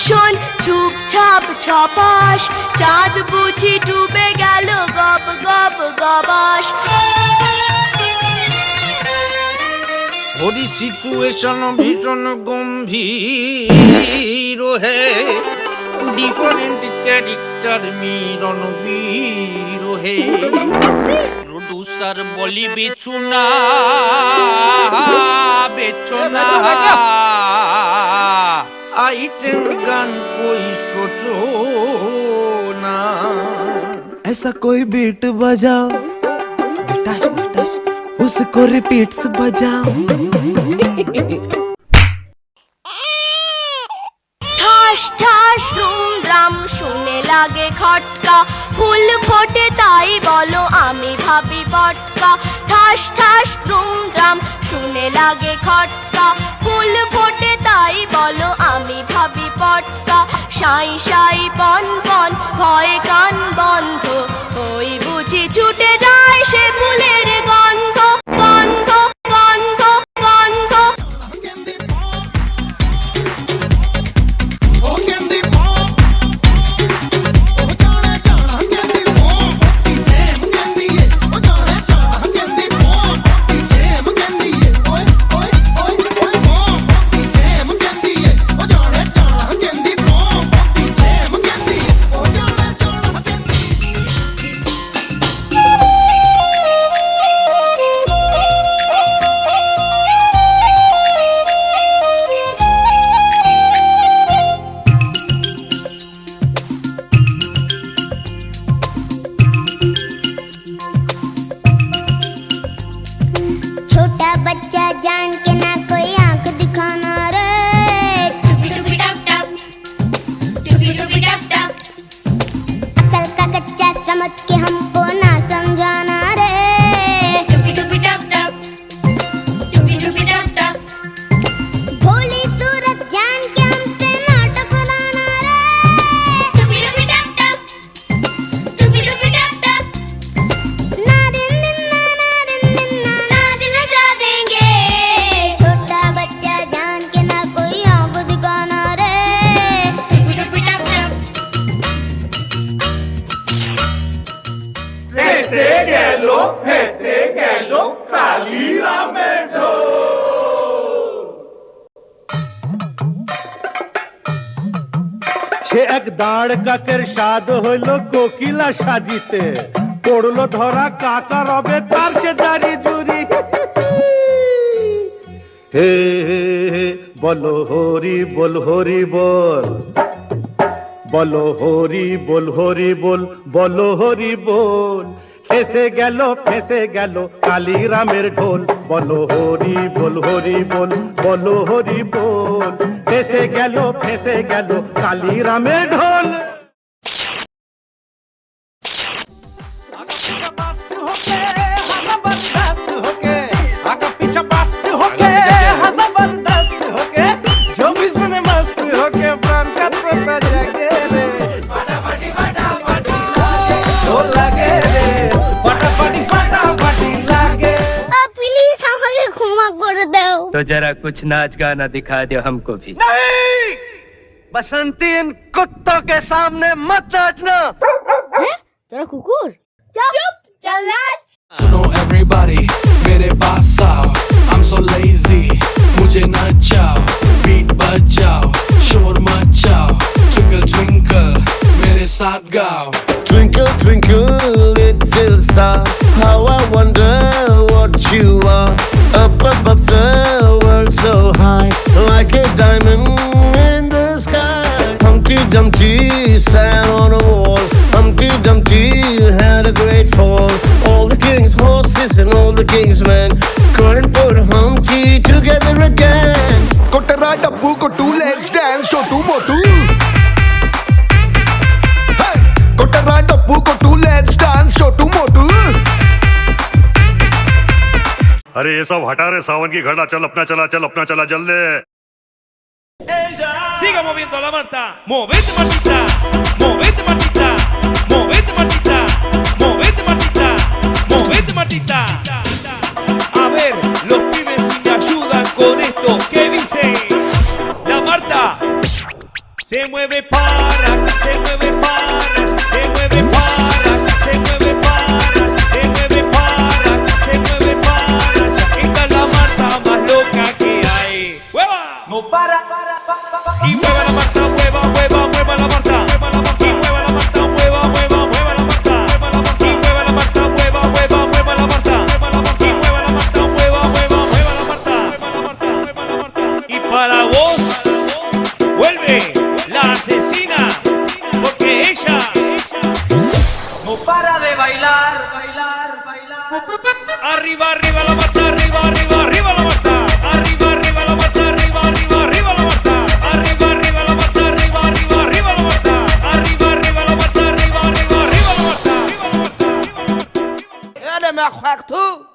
শোন চুপচাপ ছপাস, চাঁদ বুঝি ডুবে গেল গব গব গবাস। ওরি সিচুয়েশন ভীষণ গম্ভীর হে, ডিফারেন্ট ক্যারেক্টার মিলন বীর হে। প্রডিউসার বলি বেচুনা বেচুনা, आइटम गान कोई सोचो ना। ऐसा कोई बीट बजाओ, बिटाश बिटाश उसको रिपीट्स बजाओ। ঠাস ঠাস ধুমধাম শুনে লাগে খটকা, ফুল ফোটে তাই বলো আমি ভাবি বটকা। ঠাস ঠাস ধুমধাম শুনে লাগে খটকা, ফুল ফোটে তাই বলো আমি ভাবি পটকা। সাই সাই বন বন ভয়ে কান বন্ধ, ওই বুঝি ছুটে যায় সে ফুলের গন্ধ গন্ধ গন্ধ গন্ধ। छोटा बच्चा जान के ना कोई आंख दिखाना रे, टुपी टुपी टप टप, टुपी टुपी टप टप। अकल का कच्चा समझ के हमको ना समझाना रे, टुपी टुपी टप टप, टुपी टुपी टप टप। भोली सूरत जान के हमसे ना टकराना रे, टुपी टुपी टप टप, टुपी टुपी टप टप। ना दिन दिन ना नाच नचा देंगे, छोटा बच्चा जान के ना कोई आंख दिखाना रे, टुपी टुपी टप टप। হেসে গেল কালিরামের সে এক দাঁড় কাকের স্বাদ হইল কোকিলা সাজিতে, পড়লো ধরা কাকা রবে তার সে জারি জুরি। হে হে হে বলো হরি বল হরি বল, বলো হরি বল হরি বল, বলো হরি বল। ফেসে গেল কালিরামের ঢোল, বলো হরি বল হরি বল, বলো হরি বল। ফেসে গেল কালিরামের ঢোল। प्लीज हमें क्षमा कर दो। तो जरा कुछ नाच गाना दिखा दो हमको भी। नहीं, बसंती इन कुत्तों के सामने मत नाचना। तेरा कुकुर चुप चल नाच। सुनो एवरीबॉडी मेरे पास आओ, I'm so lazy मुझे नचाओ, बीट बजाओ शोर मचाओ, ट्विंकल ट्विंकल मेरे साथ गाओ। Twinkle, twinkle, little star, how I wonder what you are. Up above the world so high, like a diamond in the sky. Humpty Dumpty sat on a wall, Humpty Dumpty had a great fall. All the king's horses and all the king's men couldn't put Humpty together again. Kotara dabbu kotu, let's dance, shotu motu. कोटरा डप्पू कोटू let's dance Chhotu Motu. अरे ये सब हटा रे सावन की घड़ा, चल अपना चला जल्दी। Siga moviendo la Marta, movete Martita, movete Martita, movete Martita, movete Martita, movete Martita. A ver, los pibes si me ayudan con esto, ¿qué dice? La Marta, Se mueve para, se mueve para, se mueve para, se mueve para, se mueve para, se mueve para. Esta es la Marta más loca que hay. ¡Hueva! No para. Y mueva la Marta, mueva, mueva, mueva la Marta. Y mueva la Marta, mueva, mueva, mueva la Marta. Y mueva la Marta, mueva, mueva, mueva la Marta. Y mueva la Marta, mueva, mueva, mueva la Marta. Y para vos vuelve la asesina, porque ella no para de bailar, bailar, bailar. Arriba, arriba la Marta, arriba, arriba, arriba la Marta. Arriba, arriba la Marta, arriba, arriba, arriba la Marta. Arriba, arriba la Marta, arriba, arriba, arriba la Marta. Arriba, arriba la Marta, arriba, arriba, arriba la Marta. Eres mejor tú.